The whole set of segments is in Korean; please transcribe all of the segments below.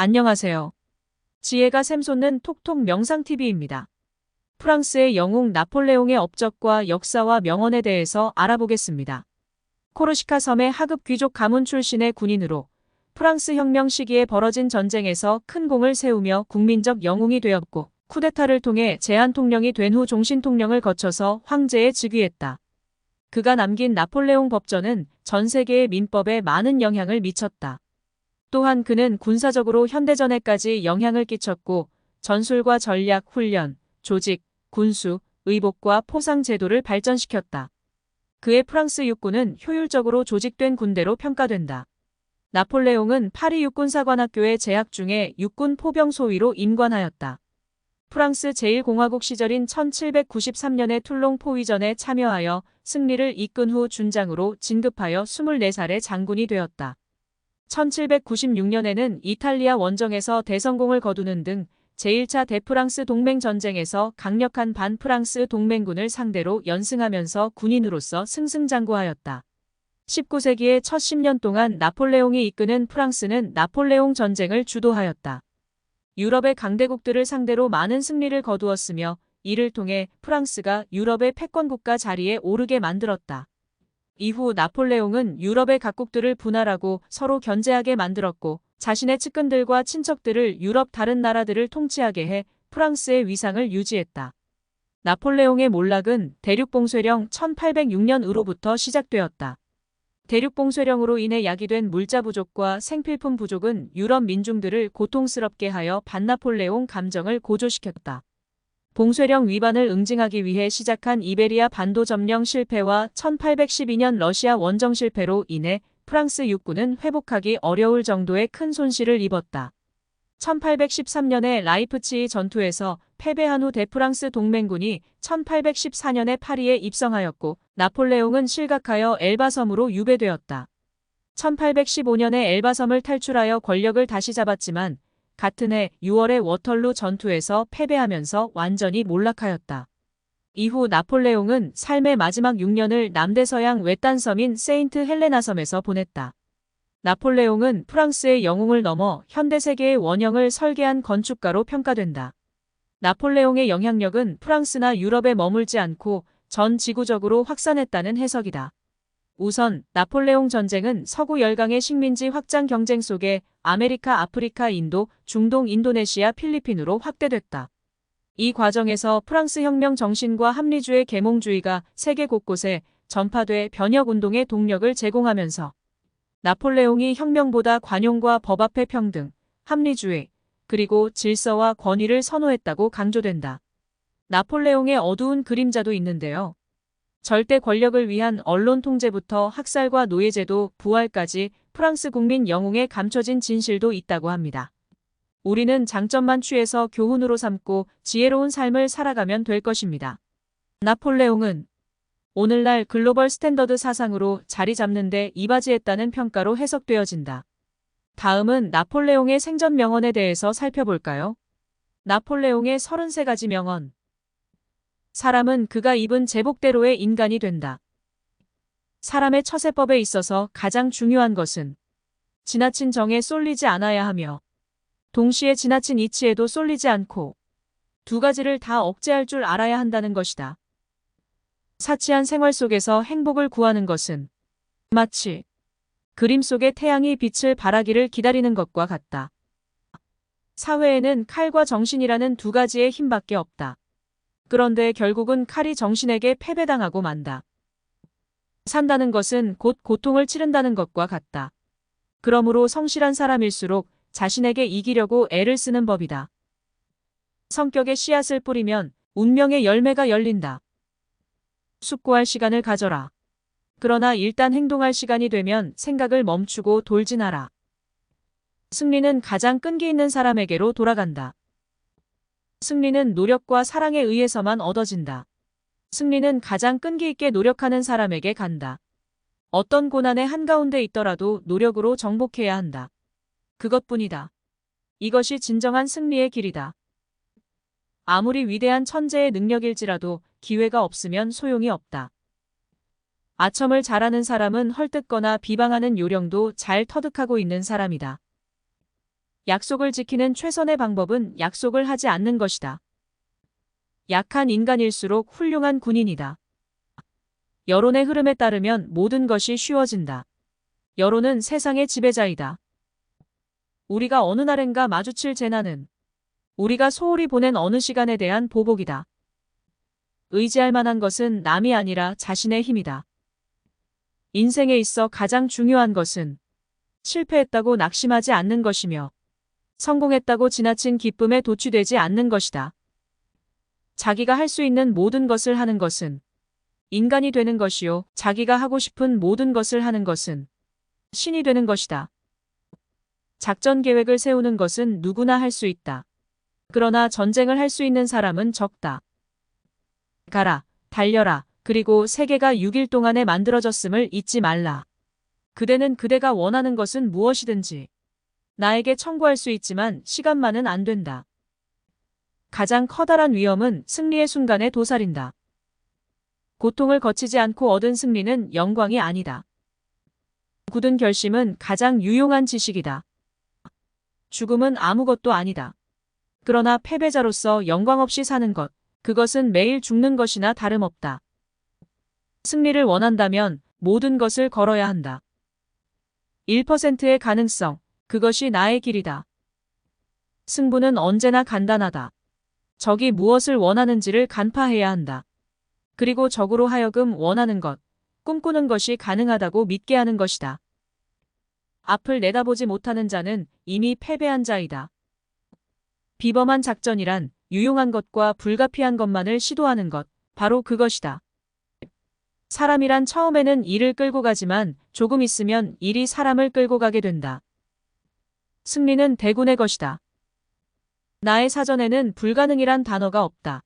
안녕하세요. 지혜가 샘솟는 톡톡 명상TV입니다. 프랑스의 영웅 나폴레옹의 업적과 역사와 명언에 대해서 알아보겠습니다. 코르시카 섬의 하급 귀족 가문 출신의 군인으로 프랑스 혁명 시기에 벌어진 전쟁에서 큰功을 세우며 국민적 영웅이 되었고 쿠데타를 통해 제한통령이 된 후 종신통령을 거쳐서 황제에 즉위했다. 그가 남긴 나폴레옹 법전은 전 세계의 민법에 많은 영향을 미쳤다. 또한 그는 군사적으로 현대전에까지 영향을 끼쳤고 전술과 전략, 훈련, 조직, 군수, 의복과 포상 제도를 발전시켰다. 그의 프랑스 육군은 효율적으로 조직된 군대로 평가된다. 나폴레옹은 파리 육군사관학교에 재학 중에 육군 포병 소위로 임관하였다. 프랑스 제1공화국 시절인 1793년의 툴롱 포위전에 참여하여 승리를 이끈 후 준장으로 진급하여 24살에 장군이 되었다. 1796년에는 이탈리아 원정에서 대성공을 거두는 등 제1차 대프랑스 동맹전쟁에서 강력한 반프랑스 동맹군을 상대로 연승하면서 군인으로서 승승장구하였다. 19세기의 첫 10년 동안 나폴레옹이 이끄는 프랑스는 나폴레옹 전쟁을 주도하였다. 유럽의 강대국들을 상대로 많은 승리를 거두었으며 이를 통해 프랑스가 유럽의 패권국가 자리에 오르게 만들었다. 이후 나폴레옹은 유럽의 각국들을 분할하고 서로 견제하게 만들었고 자신의 측근들과 친척들을 유럽 다른 나라들을 통치하게 해 프랑스의 위상을 유지했다. 나폴레옹의 몰락은 대륙봉쇄령 1806년으로부터 시작되었다. 대륙봉쇄령으로 인해 야기된 물자 부족과 생필품 부족은 유럽 민중들을 고통스럽게 하여 반나폴레옹 감정을 고조시켰다. 봉쇄령 위반을 응징하기 위해 시작한 이베리아 반도 점령 실패와 1812년 러시아 원정 실패로 인해 프랑스 육군은 회복하기 어려울 정도의 큰 손실을 입었다. 1813년의 라이프치히 전투에서 패배한 후 대프랑스 동맹군이 1814년에 파리에 입성하였고 나폴레옹은 실각하여 엘바섬으로 유배되었다. 1815년에 엘바섬을 탈출하여 권력을 다시 잡았지만 같은 해 6월의 워털루 전투에서 패배하면서 완전히 몰락하였다. 이후 나폴레옹은 삶의 마지막 6년을 남대서양 외딴 섬인 세인트 헬레나 섬에서 보냈다. 나폴레옹은 프랑스의 영웅을 넘어 현대세계의 원형을 설계한 건축가로 평가된다. 나폴레옹의 영향력은 프랑스나 유럽에 머물지 않고 전 지구적으로 확산했다는 해석이다. 우선 나폴레옹 전쟁은 서구 열강의 식민지 확장 경쟁 속에 아메리카, 아프리카, 인도, 중동, 인도네시아, 필리핀으로 확대됐다. 이 과정에서 프랑스 혁명 정신과 합리주의 계몽주의가 세계 곳곳에 전파돼 변혁운동의 동력을 제공하면서 나폴레옹이 혁명보다 관용과 법 앞의 평등, 합리주의, 그리고 질서와 권위를 선호했다고 강조된다. 나폴레옹의 어두운 그림자도 있는데요. 절대 권력을 위한 언론 통제부터 학살과 노예제도, 부활까지 프랑스 국민 영웅의 감춰진 진실도 있다고 합니다. 우리는 장점만 취해서 교훈으로 삼고 지혜로운 삶을 살아가면 될 것입니다. 나폴레옹은 오늘날 글로벌 스탠더드 사상으로 자리 잡는 데 이바지했다는 평가로 해석되어진다. 다음은 나폴레옹의 생전 명언에 대해서 살펴볼까요? 나폴레옹의 33가지 명언. 사람은 그가 입은 제복대로의 인간이 된다. 사람의 처세법에 있어서 가장 중요한 것은 지나친 정에 쏠리지 않아야 하며 동시에 지나친 이치에도 쏠리지 않고 두 가지를 다 억제할 줄 알아야 한다는 것이다. 사치한 생활 속에서 행복을 구하는 것은 마치 그림 속의 태양이 빛을 발하기를 기다리는 것과 같다. 사회에는 칼과 정신이라는 두 가지의 힘밖에 없다. 그런데 결국은 칼이 정신에게 패배당하고 만다. 산다는 것은 곧 고통을 치른다는 것과 같다. 그러므로 성실한 사람일수록 자신에게 이기려고 애를 쓰는 법이다. 성격의 씨앗을 뿌리면 운명의 열매가 열린다. 숙고할 시간을 가져라. 그러나 일단 행동할 시간이 되면 생각을 멈추고 돌진하라. 승리는 가장 끈기 있는 사람에게로 돌아간다. 승리는 노력과 사랑에 의해서만 얻어진다. 승리는 가장 끈기 있게 노력하는 사람에게 간다. 어떤 고난의 한가운데 있더라도 노력으로 정복해야 한다. 그것뿐이다. 이것이 진정한 승리의 길이다. 아무리 위대한 천재의 능력일지라도 기회가 없으면 소용이 없다. 아첨을 잘하는 사람은 헐뜯거나 비방하는 요령도 잘 터득하고 있는 사람이다. 약속을 지키는 최선의 방법은 약속을 하지 않는 것이다. 약한 인간일수록 훌륭한 군인이다. 여론의 흐름에 따르면 모든 것이 쉬워진다. 여론은 세상의 지배자이다. 우리가 어느 날엔가 마주칠 재난은 우리가 소홀히 보낸 어느 시간에 대한 보복이다. 의지할 만한 것은 남이 아니라 자신의 힘이다. 인생에 있어 가장 중요한 것은 실패했다고 낙심하지 않는 것이며 성공했다고 지나친 기쁨에 도취되지 않는 것이다. 자기가 할 수 있는 모든 것을 하는 것은 인간이 되는 것이요. 자기가 하고 싶은 모든 것을 하는 것은 신이 되는 것이다. 작전 계획을 세우는 것은 누구나 할 수 있다. 그러나 전쟁을 할 수 있는 사람은 적다. 가라, 달려라, 그리고 세계가 6일 동안에 만들어졌음을 잊지 말라. 그대는 그대가 원하는 것은 무엇이든지 나에게 청구할 수 있지만 시간만은 안 된다. 가장 커다란 위험은 승리의 순간에 도사린다. 고통을 거치지 않고 얻은 승리는 영광이 아니다. 굳은 결심은 가장 유용한 지식이다. 죽음은 아무것도 아니다. 그러나 패배자로서 영광 없이 사는 것, 그것은 매일 죽는 것이나 다름없다. 승리를 원한다면 모든 것을 걸어야 한다. 1%의 가능성, 그것이 나의 길이다. 승부는 언제나 간단하다. 적이 무엇을 원하는지를 간파해야 한다. 그리고 적으로 하여금 원하는 것, 꿈꾸는 것이 가능하다고 믿게 하는 것이다. 앞을 내다보지 못하는 자는 이미 패배한 자이다. 비범한 작전이란 유용한 것과 불가피한 것만을 시도하는 것, 바로 그것이다. 사람이란 처음에는 일을 끌고 가지만 조금 있으면 일이 사람을 끌고 가게 된다. 승리는 대군의 것이다. 나의 사전에는 불가능이란 단어가 없다.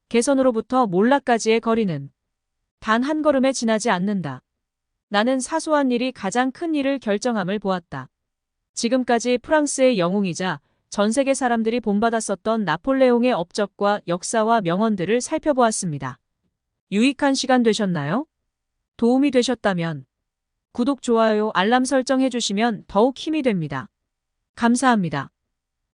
개선으로부터 몰락까지의 거리는 단 한 걸음에 지나지 않는다. 나는 사소한 일이 가장 큰 일을 결정함을 보았다. 지금까지 프랑스의 영웅이자 전 세계 사람들이 본받았었던 나폴레옹의 업적과 역사와 명언들을 살펴보았습니다. 유익한 시간 되셨나요? 도움이 되셨다면 구독, 좋아요, 알람 설정 해주시면 더욱 힘이 됩니다. 감사합니다.